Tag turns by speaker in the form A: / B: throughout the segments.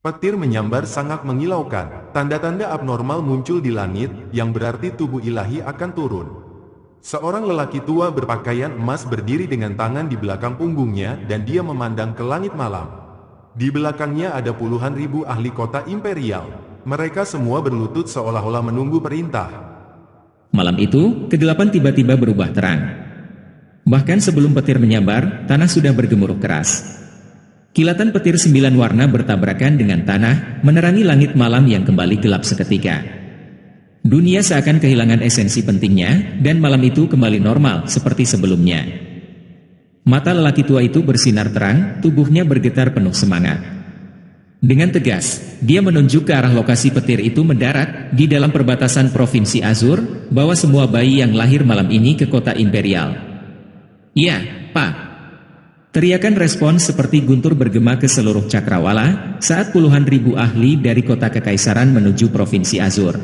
A: Petir menyambar sangat mengilaukan. Tanda-tanda abnormal muncul di langit, yang berarti tubuh ilahi akan turun. Seorang lelaki tua berpakaian emas berdiri dengan tangan di belakang punggungnya dan dia memandang ke langit malam. Di belakangnya ada puluhan ribu ahli kota imperial. Mereka semua berlutut seolah-olah menunggu perintah.
B: Malam itu, kegelapan tiba-tiba berubah terang. Bahkan sebelum petir menyambar, tanah sudah bergemuruh keras. Kilatan petir 9 warna bertabrakan dengan tanah, menerangi langit malam yang kembali gelap seketika. Dunia seakan kehilangan esensi pentingnya, dan malam itu kembali normal seperti sebelumnya. Mata lelaki tua itu bersinar terang, tubuhnya bergetar penuh semangat. Dengan tegas, dia menunjuk ke arah lokasi petir itu mendarat, di dalam perbatasan Provinsi Azur, bawa semua bayi yang lahir malam ini ke kota imperial. "Iya, Pak." Teriakan respons seperti guntur bergema ke seluruh cakrawala, saat puluhan ribu ahli dari kota kekaisaran menuju Provinsi Azur.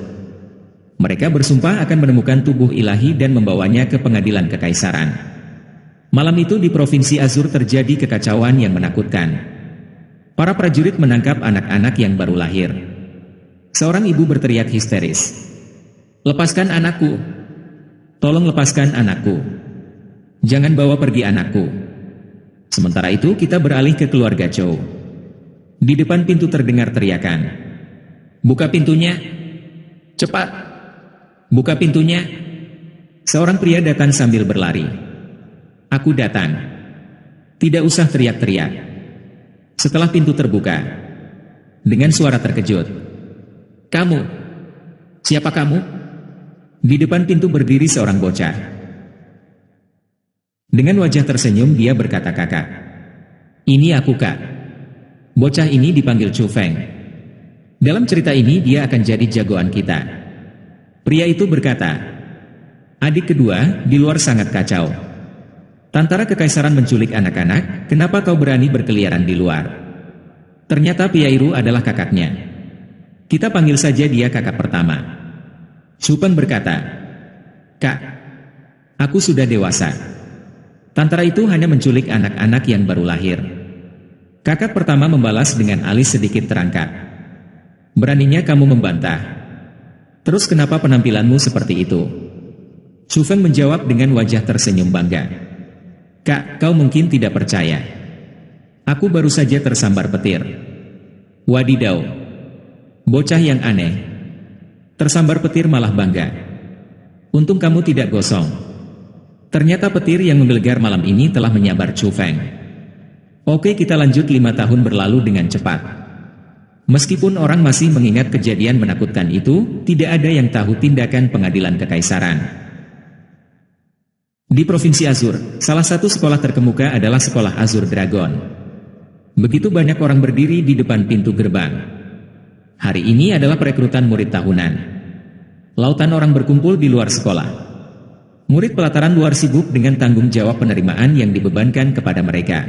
B: Mereka bersumpah akan menemukan tubuh ilahi dan membawanya ke pengadilan kekaisaran. Malam itu di Provinsi Azur terjadi kekacauan yang menakutkan. Para prajurit menangkap anak-anak yang baru lahir. Seorang ibu berteriak histeris, "Lepaskan anakku! Tolong lepaskan anakku! Jangan bawa pergi anakku!" Sementara itu kita beralih ke keluarga Chow. Di depan pintu terdengar teriakan, "Buka pintunya! Cepat! Buka pintunya!" Seorang pria datang sambil berlari. "Aku datang. Tidak usah teriak-teriak." Setelah pintu terbuka, dengan suara terkejut, "Kamu? Siapa kamu?" Di depan pintu berdiri seorang bocah. Dengan wajah tersenyum dia berkata, "Kakak, ini aku, Kak." Bocah ini dipanggil Chu Feng. Dalam cerita ini dia akan jadi jagoan kita. Pria itu berkata, "Adik kedua, di luar sangat kacau. Tentara kekaisaran menculik anak-anak, kenapa kau berani berkeliaran di luar?" Ternyata Piairu adalah kakaknya. Kita panggil saja dia kakak pertama. Chu Feng berkata, "Kak, aku sudah dewasa. Tentara itu hanya menculik anak-anak yang baru lahir." Kakak pertama membalas dengan alis sedikit terangkat. "Beraninya kamu membantah. Terus kenapa penampilanmu seperti itu?" Chu Feng menjawab dengan wajah tersenyum bangga. "Kak, kau mungkin tidak percaya. Aku baru saja tersambar petir." Wadidaw. Bocah yang aneh. Tersambar petir malah bangga. Untung kamu tidak gosong. Ternyata petir yang menggelegar malam ini telah menyambar Chu Feng. Oke, kita lanjut. 5 tahun berlalu dengan cepat. Meskipun orang masih mengingat kejadian menakutkan itu, tidak ada yang tahu tindakan pengadilan kekaisaran. Di Provinsi Azur, salah satu sekolah terkemuka adalah Sekolah Azur Dragon. Begitu banyak orang berdiri di depan pintu gerbang. Hari ini adalah perekrutan murid tahunan. Lautan orang berkumpul di luar sekolah. Murid pelataran luar sibuk dengan tanggung jawab penerimaan yang dibebankan kepada mereka.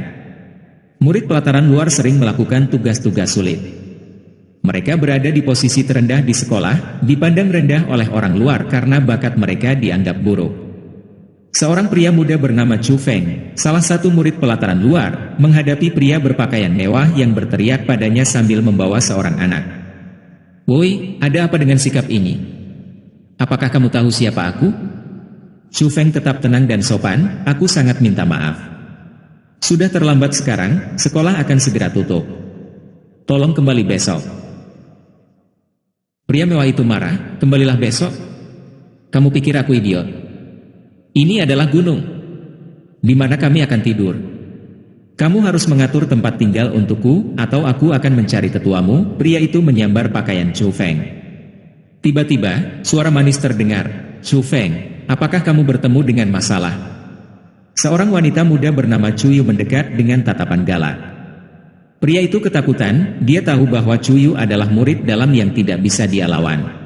B: Murid pelataran luar sering melakukan tugas-tugas sulit. Mereka berada di posisi terendah di sekolah, dipandang rendah oleh orang luar karena bakat mereka dianggap buruk. Seorang pria muda bernama Chu Feng, salah satu murid pelataran luar, menghadapi pria berpakaian mewah yang berteriak padanya sambil membawa seorang anak. "Woi, ada apa dengan sikap ini? Apakah kamu tahu siapa aku?" Chu Feng tetap tenang dan sopan, "Aku sangat minta maaf. Sudah terlambat sekarang, sekolah akan segera tutup. Tolong kembali besok." Pria mewah itu marah, "Kembalilah besok? Kamu pikir aku idiot? Ini adalah gunung. Di mana kami akan tidur? Kamu harus mengatur tempat tinggal untukku, atau aku akan mencari tetuamu." Pria itu menyambar pakaian Chu Feng. Tiba-tiba, suara manis terdengar, "Chu Feng, apakah kamu bertemu dengan masalah?" Seorang wanita muda bernama Chuyu mendekat dengan tatapan galak. Pria itu ketakutan, dia tahu bahwa Chuyu adalah murid dalam yang tidak bisa dia lawan.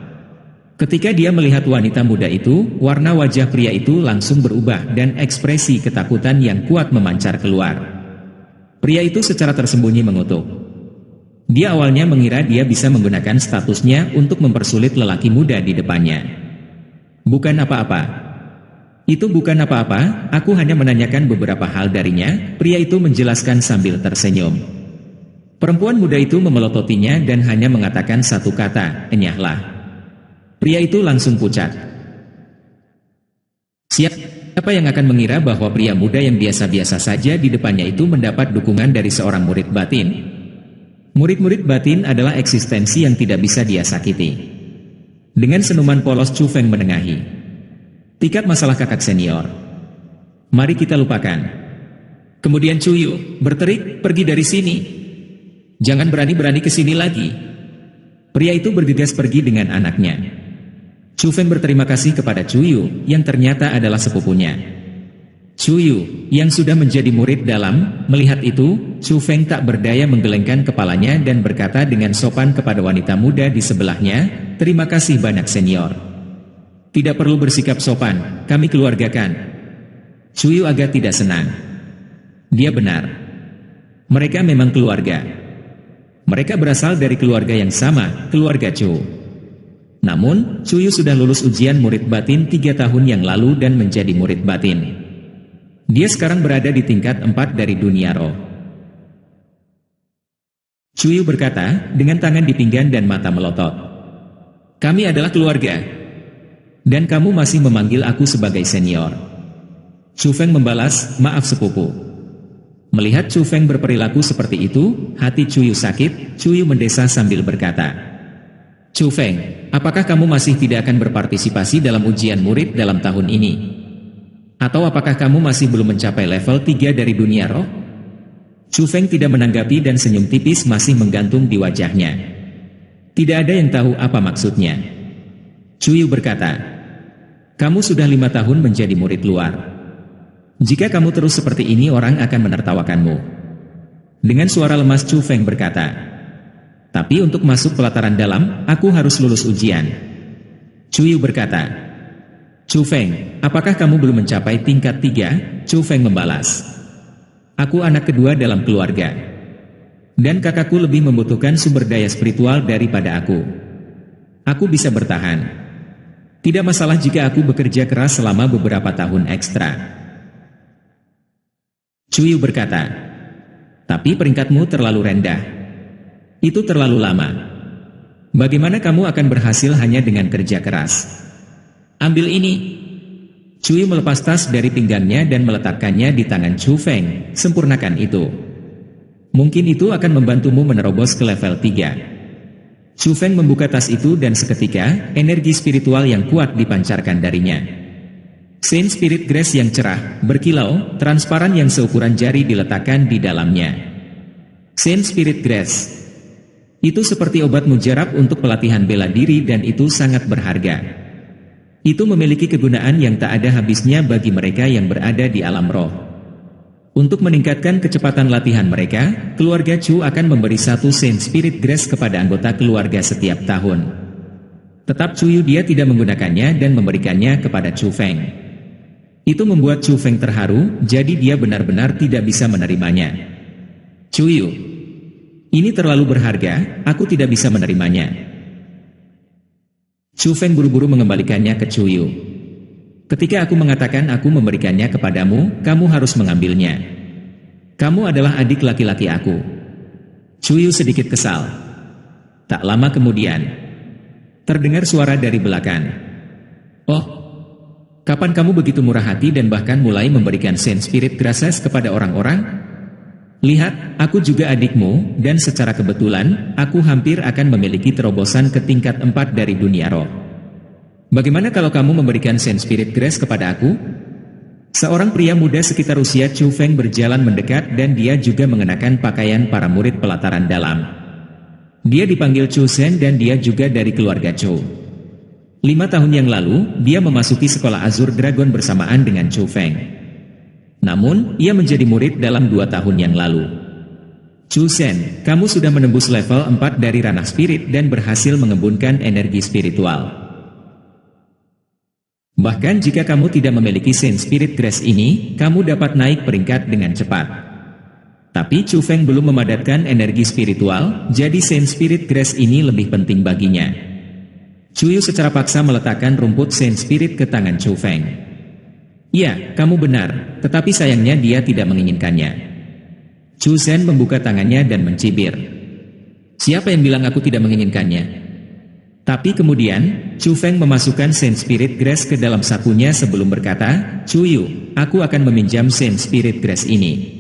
B: Ketika dia melihat wanita muda itu, warna wajah pria itu langsung berubah dan ekspresi ketakutan yang kuat memancar keluar. Pria itu secara tersembunyi mengutuk. Dia awalnya mengira dia bisa menggunakan statusnya untuk mempersulit lelaki muda di depannya. "Bukan apa-apa. Itu bukan apa-apa, aku hanya menanyakan beberapa hal darinya," pria itu menjelaskan sambil tersenyum. Perempuan muda itu memelototinya dan hanya mengatakan satu kata, "Enyahlah." Pria itu langsung pucat. Siapa yang akan mengira bahwa pria muda yang biasa-biasa saja di depannya itu mendapat dukungan dari seorang murid batin? Murid-murid batin adalah eksistensi yang tidak bisa dia sakiti. Dengan senyuman polos Chu Feng menengahi. "Tiket masalah kakak senior. Mari kita lupakan." Kemudian Chu Yu berterik, "Pergi dari sini. Jangan berani-berani ke sini lagi." Pria itu bergegas pergi dengan anaknya. Chu Feng berterima kasih kepada Chu Yu yang ternyata adalah sepupunya. Chu Yu yang sudah menjadi murid dalam, melihat itu, Chu Feng tak berdaya menggelengkan kepalanya dan berkata dengan sopan kepada wanita muda di sebelahnya, "Terima kasih banyak senior. Tidak perlu bersikap sopan, kami keluargakan." Chu Yu agak tidak senang. Dia benar. Mereka memang keluarga. Mereka berasal dari keluarga yang sama, keluarga Chu. Namun, Chu Yu sudah lulus ujian murid batin 3 tahun yang lalu dan menjadi murid batin. Dia sekarang berada di tingkat 4 dari dunia roh. Chu Yu berkata, dengan tangan di pinggang dan mata melotot. "Kami adalah keluarga. Dan kamu masih memanggil aku sebagai senior." Chu Feng membalas, "Maaf sepupu." Melihat Chu Feng berperilaku seperti itu, hati Chu Yu sakit. Chu Yu mendesah sambil berkata, "Chu Feng, apakah kamu masih tidak akan berpartisipasi dalam ujian murid dalam tahun ini? Atau apakah kamu masih belum mencapai level 3 dari dunia roh?" Chu Feng tidak menanggapi dan senyum tipis masih menggantung di wajahnya. Tidak ada yang tahu apa maksudnya. Chu Yu berkata, "Kamu sudah 5 tahun menjadi murid luar. Jika kamu terus seperti ini orang akan menertawakanmu." Dengan suara lemas Chu Feng berkata, "Tapi untuk masuk pelataran dalam, aku harus lulus ujian." Chu Yu berkata, "Chu Feng, apakah kamu belum mencapai tingkat 3? Chu Feng membalas, "Aku anak kedua dalam keluarga. Dan kakakku lebih membutuhkan sumber daya spiritual daripada aku. Aku bisa bertahan. Tidak masalah jika aku bekerja keras selama beberapa tahun ekstra." Chu Yu berkata, "Tapi peringkatmu terlalu rendah. Itu terlalu lama. Bagaimana kamu akan berhasil hanya dengan kerja keras? Ambil ini." Chu Yu melepas tas dari pinggangnya dan meletakkannya di tangan Chu Feng. "Sempurnakan itu. Mungkin itu akan membantumu menerobos ke level 3. Chu Feng membuka tas itu dan seketika, energi spiritual yang kuat dipancarkan darinya. Saint Spirit Grace yang cerah, berkilau, transparan yang seukuran jari diletakkan di dalamnya. Saint Spirit Grace. Itu seperti obat mujarab untuk pelatihan bela diri dan itu sangat berharga. Itu memiliki kegunaan yang tak ada habisnya bagi mereka yang berada di alam roh. Untuk meningkatkan kecepatan latihan mereka, keluarga Chu akan memberi 1 Saint Spirit Grace kepada anggota keluarga setiap tahun. Tetap Chu Yu dia tidak menggunakannya dan memberikannya kepada Chu Feng. Itu membuat Chu Feng terharu, jadi dia benar-benar tidak bisa menerimanya. "Chu Yu, ini terlalu berharga, aku tidak bisa menerimanya." Chu Feng buru-buru mengembalikannya ke Chu Yu. "Ketika aku mengatakan aku memberikannya kepadamu, kamu harus mengambilnya. Kamu adalah adik laki-laki aku." Chu Yu sedikit kesal. Tak lama kemudian, terdengar suara dari belakang. "Oh, kapan kamu begitu murah hati dan bahkan mulai memberikan Saint Spirit Graces kepada orang-orang? Lihat, aku juga adikmu, dan secara kebetulan, aku hampir akan memiliki terobosan ke tingkat 4 dari dunia roh. Bagaimana kalau kamu memberikan Saint Spirit Grace kepada aku?" Seorang pria muda sekitar usia Chu Feng berjalan mendekat dan dia juga mengenakan pakaian para murid pelataran dalam. Dia dipanggil Chu Shen dan dia juga dari keluarga Chu. 5 tahun yang lalu, dia memasuki sekolah Azure Dragon bersamaan dengan Chu Feng. Namun, ia menjadi murid dalam 2 tahun yang lalu. "Chu Shen, kamu sudah menembus level 4 dari ranah spirit dan berhasil mengembunkan energi spiritual. Bahkan jika kamu tidak memiliki Saint Spirit Grace ini, kamu dapat naik peringkat dengan cepat." Tapi Chu Feng belum memadatkan energi spiritual, jadi Saint Spirit Grace ini lebih penting baginya. Chu Yu secara paksa meletakkan rumput Saint Spirit ke tangan Chu Feng. "Ya, kamu benar, tetapi sayangnya dia tidak menginginkannya." Chu Shen membuka tangannya dan mencibir. Siapa yang bilang aku tidak menginginkannya? Tapi kemudian, Chu Feng memasukkan Saint Spirit Grace ke dalam sakunya sebelum berkata, Chu Yu, aku akan meminjam Saint Spirit Grace ini.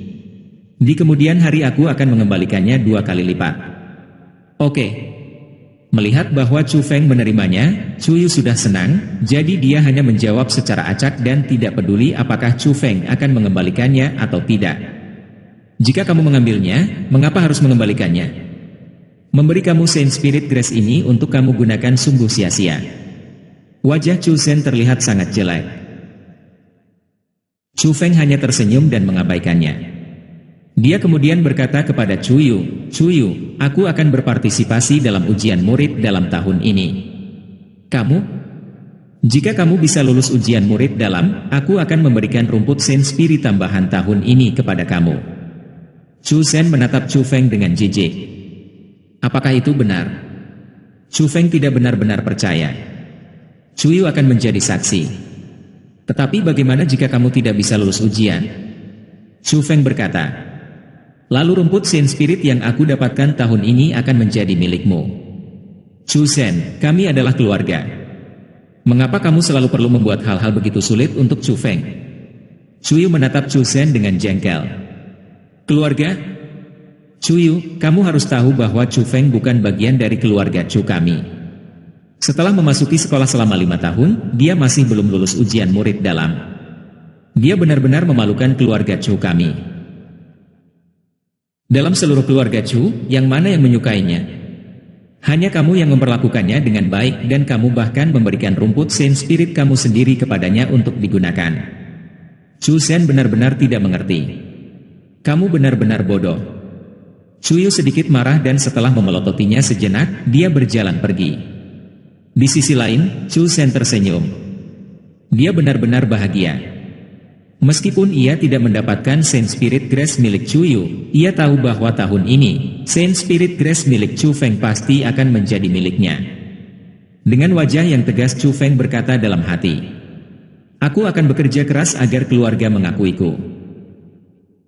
B: Di kemudian hari aku akan mengembalikannya 2 kali lipat. Oke. Melihat bahwa Chu Feng menerimanya, Chu Yu sudah senang, jadi dia hanya menjawab secara acak dan tidak peduli apakah Chu Feng akan mengembalikannya atau tidak. Jika kamu mengambilnya, mengapa harus mengembalikannya? Memberi kamu Saint Spirit Grace ini untuk kamu gunakan sungguh sia-sia. Wajah Chu Shen terlihat sangat jelek. Chu Feng hanya tersenyum dan mengabaikannya. Dia kemudian berkata kepada Chu Yu, Chu Yu, aku akan berpartisipasi dalam ujian murid dalam tahun ini. Kamu? Jika kamu bisa lulus ujian murid dalam, aku akan memberikan rumput Saint Spirit tambahan tahun ini kepada kamu. Chu Shen menatap Chu Feng dengan jijik. Apakah itu benar? Chu Feng tidak benar-benar percaya. Chu Yu akan menjadi saksi. Tetapi bagaimana jika kamu tidak bisa lulus ujian? Chu Feng berkata, lalu rumput Saint Spirit yang aku dapatkan tahun ini akan menjadi milikmu. Chu Shen, kami adalah keluarga. Mengapa kamu selalu perlu membuat hal-hal begitu sulit untuk Chu Feng? Chu Yu menatap Chu Shen dengan jengkel. Keluarga? Chu Yu, kamu harus tahu bahwa Chu Feng bukan bagian dari keluarga Chu kami. Setelah memasuki sekolah selama 5 tahun, dia masih belum lulus ujian murid dalam. Dia benar-benar memalukan keluarga Chu kami. Dalam seluruh keluarga Chu, yang mana yang menyukainya? Hanya kamu yang memperlakukannya dengan baik dan kamu bahkan memberikan rumput Saint Spirit kamu sendiri kepadanya untuk digunakan. Chu Shen benar-benar tidak mengerti. Kamu benar-benar bodoh. Chu Yu sedikit marah dan setelah memelototinya sejenak, dia berjalan pergi. Di sisi lain, Chu Shen tersenyum. Dia benar-benar bahagia. Meskipun ia tidak mendapatkan Saint Spirit Grace milik Chu Yu, ia tahu bahwa tahun ini, Saint Spirit Grace milik Chu Feng pasti akan menjadi miliknya. Dengan wajah yang tegas Chu Feng berkata dalam hati, aku akan bekerja keras agar keluarga mengakuiku.